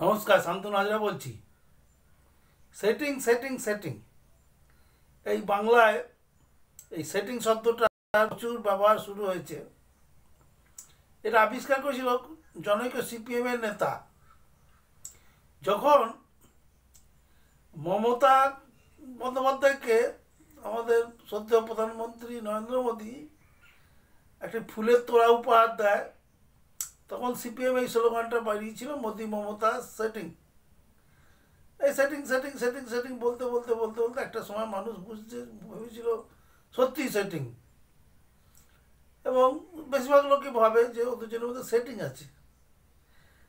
নমস্কার, শান্তনু হাজরা বলছি। Setting setting setting এই বাংলায় এই সেটিং শব্দটা প্রচুর ব্যবহার শুরু হয়েছে। এটা আবিষ্কার করেছিল জনৈক সিপিএমের নেতা। যখন মমতা বন্দ্যোপাধ্যায়কে আমাদের শ্রদ্ধেয় প্রধানমন্ত্রী নরেন্দ্র মোদী একটি ফুলের তোড়া উপহার দেয়, তখন সিপিএম এই স্লোগানটা বাড়িয়েছিল, মোদি মমতা সেটিং। এই সেটিং সেটিং সেটিং সেটিং বলতে বলতে বলতে বলতে একটা সময় মানুষ ভেবেছিল সত্যি সেটিং, এবং বেশিরভাগ লোকই ভাবে যে ও দুজনের মধ্যে সেটিং আছে।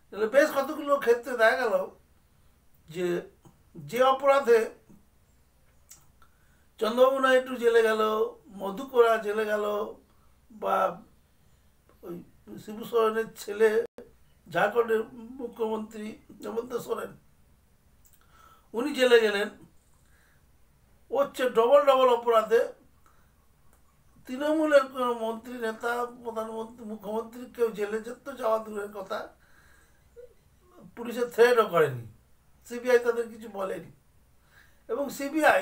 তাহলে বেশ কতগুলো ক্ষেত্রে দেখা গেল যে যে অপরাধে চন্দ্রবাবু নাইডু জেলে গেল, মধুকরা জেলে গেল, বা ওই শিবু সোরেনের ছেলে ঝাড়খণ্ডের মুখ্যমন্ত্রী হেমন্ত সোরেন উনি জেলে গেলেন, হচ্ছে ডবল ডবল অপরাধে তৃণমূলের কোনো মন্ত্রী, নেতা, প্রধানমন্ত্রী, মুখ্যমন্ত্রী কেউ জেলে যেত যাওয়া দূরের কথা, পুলিশের থ্রেটও করেনি, সিবিআই তাদের কিছু বলেনি, এবং সিবিআই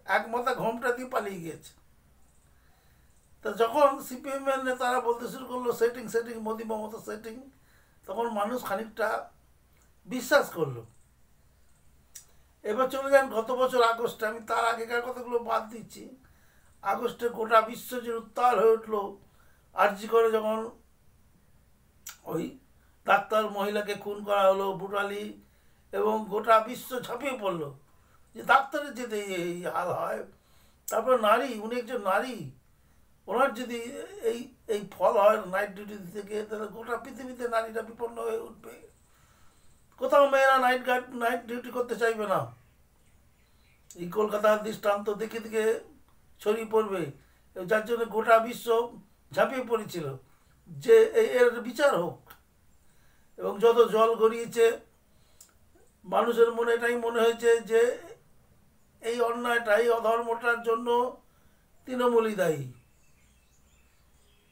এক মাথা ঘোমটা দিয়ে পালিয়ে গিয়েছে। তা যখন সিপিএমের নেতারা বলতে শুরু করলো setting setting Modi Mamata setting, তখন মানুষ খানিকটা বিশ্বাস করলো। এবার চলে যান গত বছর আগস্টে, আমি তার আগেকার কথাগুলো বাদ দিচ্ছি। আগস্টে গোটা বিশ্ব যে উত্তাল হয়ে উঠলো আরজি করে, যখন ওই ডাক্তার মহিলাকে খুন করা হলো ব্রুটালি, এবং গোটা বিশ্ব ঝাঁপিয়ে পড়লো যে ডাক্তারের যদি এই হাল হয়, তারপর নারী, উনি একজন নারী, ওনার যদি এই এই ফল হয় নাইট ডিউটি দিতে গিয়ে, তাহলে গোটা পৃথিবীতে নারীরা বিপন্ন হয়ে উঠবে। কোথাও মেয়েরা নাইট ডিউটি করতে চাইবে না। এই কলকাতার দৃষ্টান্ত দেখে দেখে ছড়িয়ে পড়বে, যার জন্য গোটা বিশ্ব ঝাঁপিয়ে পড়েছিল যে এর বিচার হোক। এবং যত জল গড়িয়েছে, মানুষের মনে এটাই মনে হয়েছে যে এই অন্যায়টা, এই অধর্মটার জন্য তৃণমূলই দায়ী।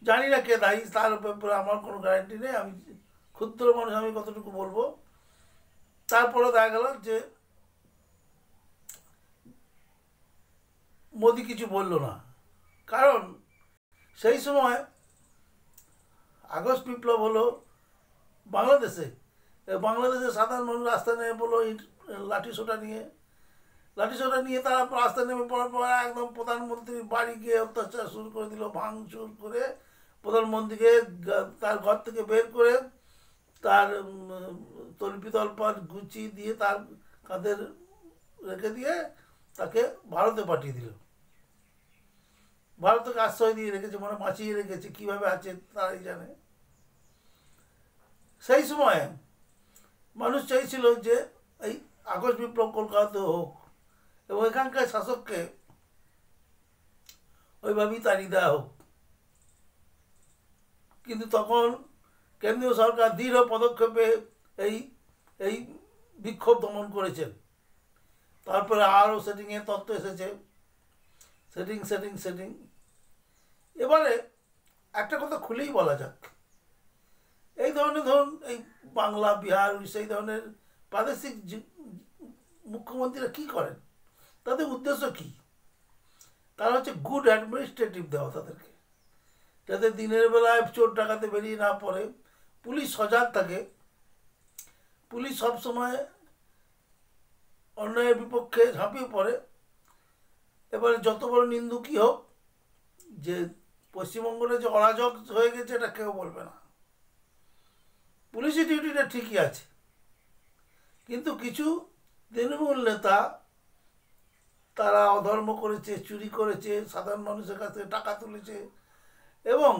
জানি না কে দায়ী, তার ব্যাপারে আমার কোনো গ্যারান্টি নেই, আমি ক্ষুদ্র মানুষ, আমি কতটুকু বলবো। তারপরে দেখা গেল যে মোদি কিছু বলল না, কারণ সেই সময় আগস্ট বিপ্লব হলো বাংলাদেশে। বাংলাদেশে সাধারণ মানুষ রাস্তায় নেমে পড়লো লাঠিসোঁটা নিয়ে তারা রাস্তায় নেমে পড়ার পর একদম প্রধানমন্ত্রীর বাড়ি গিয়ে অত্যাচার শুরু করে দিল, ভাঙচুর করে প্রধানমন্ত্রীকে তার ঘর থেকে বের করে তার তল্পিতল্পাত গুছিয়ে দিয়ে তার কাঁধে রেখে দিয়ে তাকে ভারতে পাঠিয়ে দিল। ভারতকে আশ্রয় দিয়ে রেখেছে, মানে বাঁচিয়ে রেখেছে, কীভাবে আছে তারাই জানে। সেই সময় মানুষ চাইছিল যে এই আগস্ট বিপ্লব কলকাতাতে হোক, এবং এখানকার শাসককে ওইভাবেই তাড়িয়ে দেওয়া হোক। কিন্তু তখন কেন্দ্রীয় সরকার দৃঢ় পদক্ষেপে এই এই বিক্ষোভ দমন করেছেন। তারপরে আরও সেটিংয়ের তত্ত্ব এসেছে, সেটিং সেটিং সেটিং। এবারে একটা কথা খুলেই বলা যাক, এই ধরনের ধরুন এই বাংলা, বিহার, সেই ধরনের প্রাদেশিক মুখ্যমন্ত্রীরা কী করেন, তাদের উদ্দেশ্য কী? তারা হচ্ছে গুড অ্যাডমিনিস্ট্রেটিভ দেওয়া তাদেরকে, যাতে দিনের বেলায় চোর ডাকাতে বেরিয়ে না পড়ে, পুলিশ সজাগ থাকে, পুলিশ সবসময় অন্যায়ের বিপক্ষে ঝাঁপিয়ে পড়ে। এবারে যত বড় নিন্দুকই হোক, যে পশ্চিমবঙ্গে যে অরাজক হয়ে গেছে এটা কেউ বলবে না। পুলিশি ডিউটিটা ঠিকই আছে, কিন্তু কিছু তৃণমূল নেতা তারা অধর্ম করেছে, চুরি করেছে, সাধারণ মানুষের কাছ থেকে টাকা তুলেছে, এবং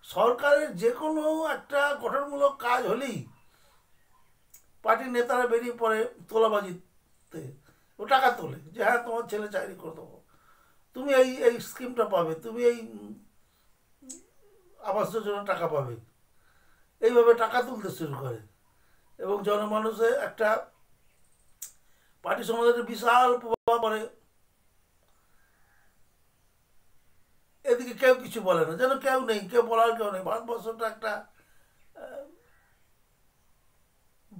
সরকারের যে কোনো একটা গঠনমূলক কাজ হলেই পার্টির নেতারা বেরিয়ে পড়ে তোলাবাজিতে, ও টাকা তোলে যে হ্যাঁ তোমার ছেলে চাকরি করে দেবো, তুমি এই এই স্কিমটা পাবে, তুমি এই আবাস যোজনা টাকা পাবে, এইভাবে টাকা তুলতে শুরু করে, এবং জনমানুষে একটা পার্টি সমাজের বিশাল প্রভাব পড়ে। এদিকে কেউ কিছু বলে না, যেন কেউ নেই, কেউ বলার কেউ নেই। ভারতবর্ষটা একটা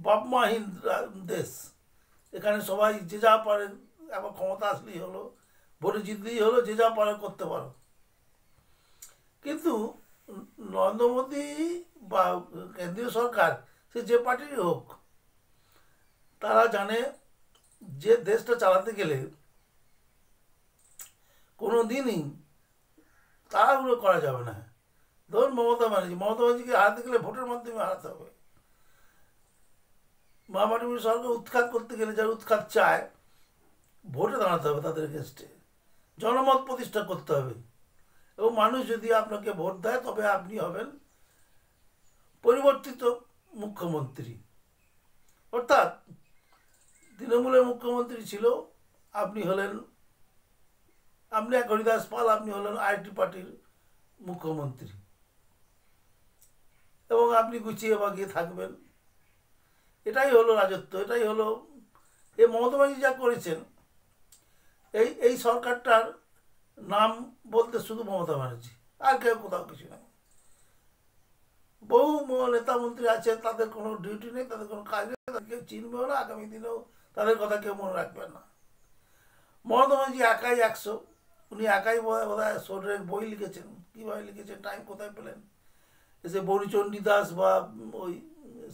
বাপমাহীন দেশ, এখানে সবাই যে যা পারে, আবার ক্ষমতা আসলেই হলো, ভোটে জিতলেই হলো, যে যা পারে করতে পারো। কিন্তু নরেন্দ্র মোদী বা কেন্দ্রীয় সরকার, সে যে পার্টিরই হোক, তারা জানে যে দেশটা চালাতে গেলে কোনো দিনই তাড়াহুড়ো করা যাবে না। ধরুন মমতা ব্যানার্জিকে হারাতে গেলে ভোটের মাধ্যমে হারাতে হবে। মহামাটি সরকার উৎখাত করতে গেলে যারা উৎখাত চায়, ভোটে দাঁড়াতে হবে তাদের এগেনস্টে, জনমত প্রতিষ্ঠা করতে হবে, এবং মানুষ যদি আপনাকে ভোট দেয় তবে আপনি হবেন পরিবর্তিত মুখ্যমন্ত্রী। অর্থাৎ তৃণমূলের মুখ্যমন্ত্রী ছিল, আপনি হলেন, আপনি এক হরিদাস পাল, আপনি হলেন আইটি পার্টির মুখ্যমন্ত্রী, এবং আপনি গুছিয়ে বাগিয়ে থাকবেন। এটাই হলো রাজত্ব, এটাই হলো। এই মমতা ব্যানার্জি যা করেছেন, এই সরকারটার নাম বলতে শুধু মমতা ব্যানার্জি, আর কেউ কোথাও কিছু নেই। বহু নেতা মন্ত্রী আছে, তাদের কোনো ডিউটি নেই, তাদের কোনো কাজ নেই, তাদের কেউ চিনবেও না, আগামী দিনেও তাদের কথা কেউ মনে রাখবেন না। মমতা ব্যানার্জি একাই 100, উনি একাই বোধহয় সোরের বই লিখেছেন। কীভাবে লিখেছেন, টাইম কোথায় পেলেন? এসে বরিচণ্ডীদাস বা ওই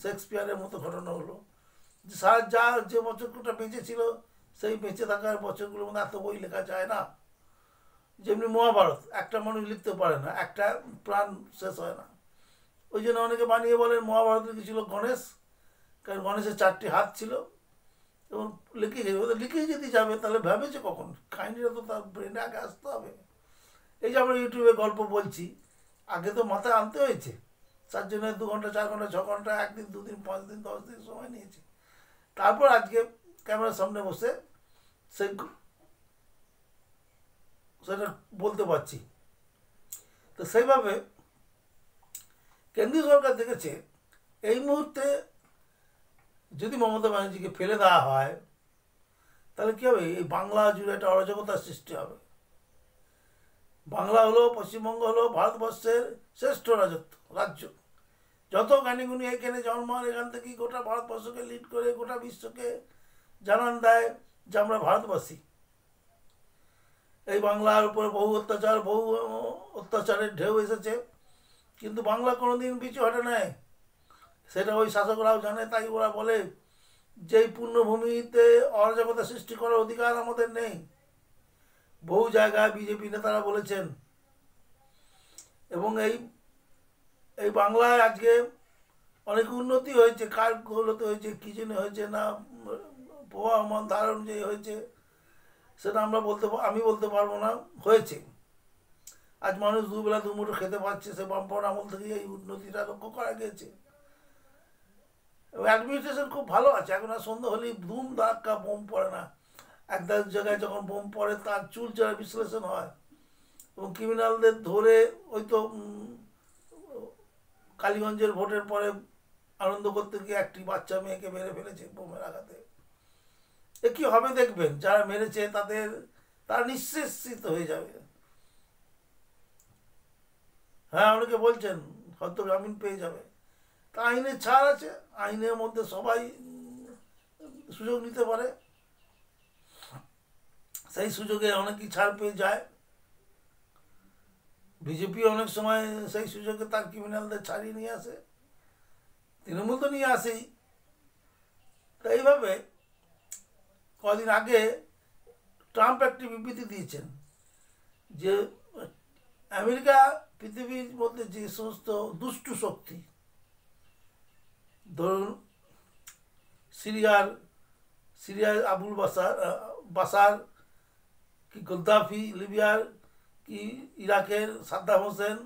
শেক্সপিয়ারের মতো ঘটনা হলো। যা যে বছরটা বেঁচে ছিল, সেই বেঁচে থাকার বছরগুলোর মধ্যে এত বই লেখা যায় না। যেমনি মহাভারত, একটা মানুষ লিখতে পারে না, একটা প্রাণ শেষ হয় না। ওই জন্য অনেকে বানিয়ে বলেন মহাভারত লিখেছিল গণেশ, কারণ গণেশের 4টি হাত ছিল, এবং লিখে লিখেই যদি যাবে তাহলে ভেবেছে কখন? কাহিনিটা তো তার ব্রেনে আগে আসতে হবে। এই যে আমরা ইউটিউবে গল্প বলছি, আগে তো মাথায় আনতে হয়েছে, তার জন্য 2 ঘন্টা 4 ঘন্টা 6 ঘন্টা, 1 দিন 2 দিন 5 দিন 10 দিন সময় নিয়েছে। তারপর আজকে ক্যামেরার সামনে বসে সেটা বলতে পারছি। তো সেইভাবে কেন্দ্রীয় সরকার দেখেছে এই মুহূর্তে যদি মমতা ব্যানার্জিকে ফেলে দেওয়া হয়, তাহলে কী হবে? এই বাংলা জুড়ে একটা অরাজকতার সৃষ্টি হবে। বাংলা হলো, পশ্চিমবঙ্গ হলো ভারতবর্ষের শ্রেষ্ঠ রাজ্য। যত জ্ঞানীগুণী এখানে জন্মান, এখান থেকেই গোটা ভারতবর্ষকে লিড করে গোটা বিশ্বকে জানান দেয় যে আমরা ভারতবাসী। এই বাংলার উপরে বহু অত্যাচারের ঢেউ এসেছে, কিন্তু বাংলা কোনোদিন পিছু হটে নাই। সেটা ওই শাসকরাও জানে, তাই ওরা বলে যে এই পূর্ণভূমিতে অরাজকতা সৃষ্টি করার অধিকার আমাদের নেই। বহু জায়গায় বিজেপি নেতারা বলেছেন। এবং এই বাংলায় আজকে অনেক উন্নতি হয়েছে। কার দৌলতে হয়েছে, কী জন্য হয়েছে, না প্রবাহমান ধারা অনুযায়ী হয়েছে, সেটা আমি বলতে পারবো না, হয়েছে। আজ মানুষ দুবেলা দুমুঠো খেতে পাচ্ছে, সে বামপন আমল থেকে এই উন্নতিটা লক্ষ্য করা গিয়েছে। এবং অ্যাডমিনিস্ট্রেশন খুব ভালো আছে। এখন আর সন্ধ্যা হলেই ধুম ধাক্কা বোম পড়ে না। একটা জায়গায় যখন বোম পড়ে তার চুল যারা বিশ্লেষণ হয়, এবং ক্রিমিনালদের ধরে ওই তো কালীগঞ্জের ভোটের পরে আনন্দ করতে গিয়ে একটি বাচ্চা মেয়েকে মেরে ফেলেছে বোমের আঘাতে। এ কী হবে দেখবেন, যারা মেরেছে তারা নিঃশেষিত হয়ে যাবে। হ্যাঁ, অনেকে বলছেন হয়তো জামিন পেয়ে যাবে। তা আইনের ছাড় আছে, আইনের মধ্যে সবাই সুযোগ নিতে পারে, সেই সুযোগে অনেকেই ছাড় পেয়ে যায়। বিজেপি অনেক সময় সেই সুযোগে তার ক্রিমিনালদের ছাড়িয়ে নিয়ে আসে, তৃণমূল তো নিয়ে আসেই। তা এইভাবে কদিন আগে ট্রাম্প একটি বিবৃতি দিয়েছেন যে আমেরিকা পৃথিবীর মধ্যে যে সমস্ত দুষ্টু শক্তি, ধরুন সিরিয়ার আবুল বাসার, কি গদ্দাফি লিবিয়ার, কি ইরাকের সাদ্দাম হোসেন,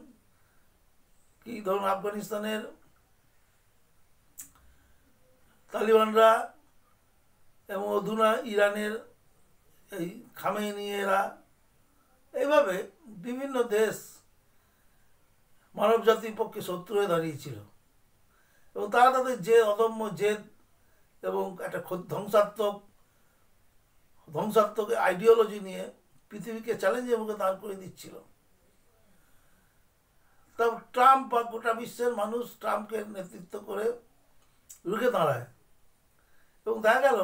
কি ধরুন আফগানিস্তানের তালিবানরা, এবং অধুনা ইরানের এই খামেনি এরা, এইভাবে বিভিন্ন দেশ মানব জাতির পক্ষে শত্রু হয়ে দাঁড়িয়েছিল। এবং তারা তাদের অদম্য জেদ এবং একটা ধ্বংসাত্মক আইডিওলজি নিয়ে পৃথিবীকে চ্যালেঞ্জের মুখে দাঁড় করে দিচ্ছিল। তবে ট্রাম্প বা গোটা বিশ্বের মানুষ ট্রাম্পকে নেতৃত্ব করে রুখে দাঁড়ায়। এবং দেখা গেল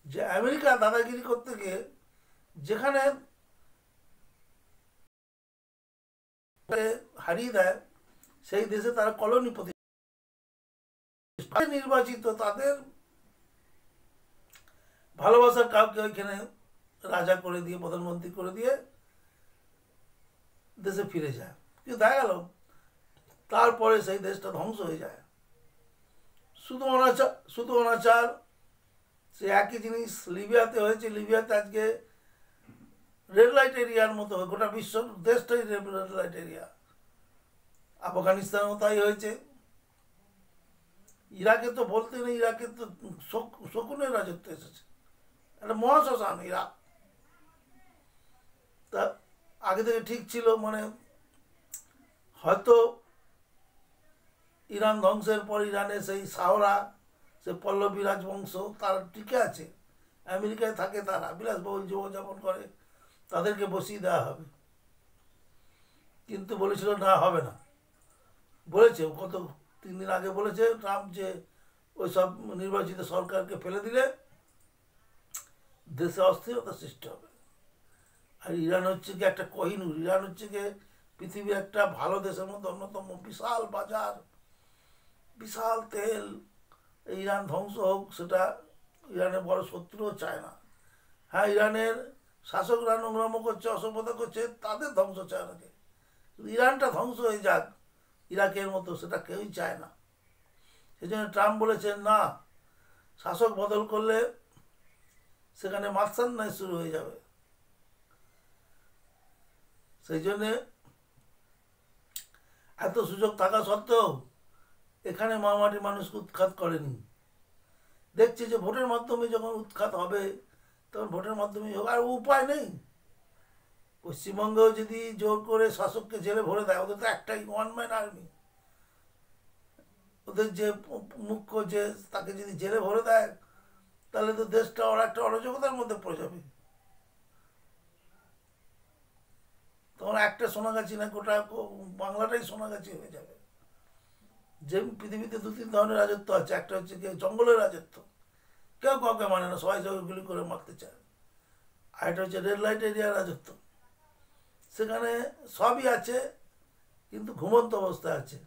যে আমেরিকা দাদাগিরি করতে গিয়ে যেখানে হারিয়ে দেয় সেই দেশে তারা কলোনি প্রতিষ্ঠা নির্বাচিত তাদের ভালোবাসার কাউকে ওইখানে রাজা করে দিয়ে প্রধানমন্ত্রী করে দিয়ে দেশে ফিরে যায়। কিন্তু দেখা গেল তারপরে সেই দেশটা ধ্বংস হয়ে যায়। শুধু অনাচার সে একই জিনিস লিবিয়াতে হয়েছে। লিবিয়াতে আজকে রেড লাইট এরিয়ার মতো গোটা বিশ্ব দেশটাই রেড লাইট এরিয়া। আফগানিস্তানেও তাই হয়েছে। ইরাকে তো বলতে নেই, ইরাকে তো শকুনের রাজত্ব এসেছে, একটা মহাশ্মশান ইরাক। তা আগে থেকে ঠিক ছিল, মানে হয়তো ইরান ধ্বংসের পর ইরানে সেই শাহরা, সে পল্লবী রাজবংশ তারা টিকে আছে, আমেরিকায় থাকে, তারা বিলাসবহুল জীবনযাপন করে, তাদেরকে বসিয়ে দেওয়া হবে। কিন্তু বলেছিল না, হবে না। বলেছে কত 3 দিন আগে বলেছে ট্রাম্প যে ওই সব নির্বাচিত সরকারকে ফেলে দিলে দেশে অস্থিরতা সৃষ্টি হবে। আর ইরান হচ্ছে কি একটা কোহিনূর। ইরান হচ্ছে কি পৃথিবীর একটা ভালো দেশের মধ্যে অন্যতম, বিশাল বাজার, বিশাল তেল। ইরান ধ্বংস হোক সেটা ইরানের বড় শত্রুও চায় না। হ্যাঁ, ইরানের শাসকরা নোংরামো করছে, অসভ্যতা করছে, তাদের ধ্বংস চায় না। ইরানটা ধ্বংস হয়ে যাক ইরাকের মতো, সেটা কেউই চায় না। সেই জন্য ট্রাম্প বলেছেন না, শাসক বদল করলে সেখানে মাৎসান্যায় শুরু হয়ে যাবে। সেই জন্যে এত সুযোগ থাকা সত্ত্বেও এখানে মামাটি মানুষকে উৎখাত করেনি। দেখছি যে ভোটের মাধ্যমে যখন উৎখাত হবে তখন ভোটের মাধ্যমেই হোক, আর উপায় নেই। পশ্চিমবঙ্গেও যদি জোর করে শাসককে জেলে ভরে দেয়, ওদের তো একটাই ওয়ান ম্যান আর্মি, ওদের যে মুখ্য যে তাকে যদি জেলে ভরে দেয় তাহলে তো দেশটা ওরা একটা অরাজকতার মধ্যে পড়ে যাবে। তখন একটা সোনাগাছি না, গোটা বাংলাটাই সোনাগাছি হয়ে যাবে। যে পৃথিবীতে 2-3 ধরনের রাজত্ব আছে, একটা হচ্ছে কি জঙ্গলের রাজত্ব, কেউ কাউকে মানে না, সবাই সবাই গুলি করে মারতে চায়। আর একটা হচ্ছে রেড লাইট এরিয়ার রাজত্ব, সেখানে সবই আছে কিন্তু ঘুমন্ত অবস্থায় আছে।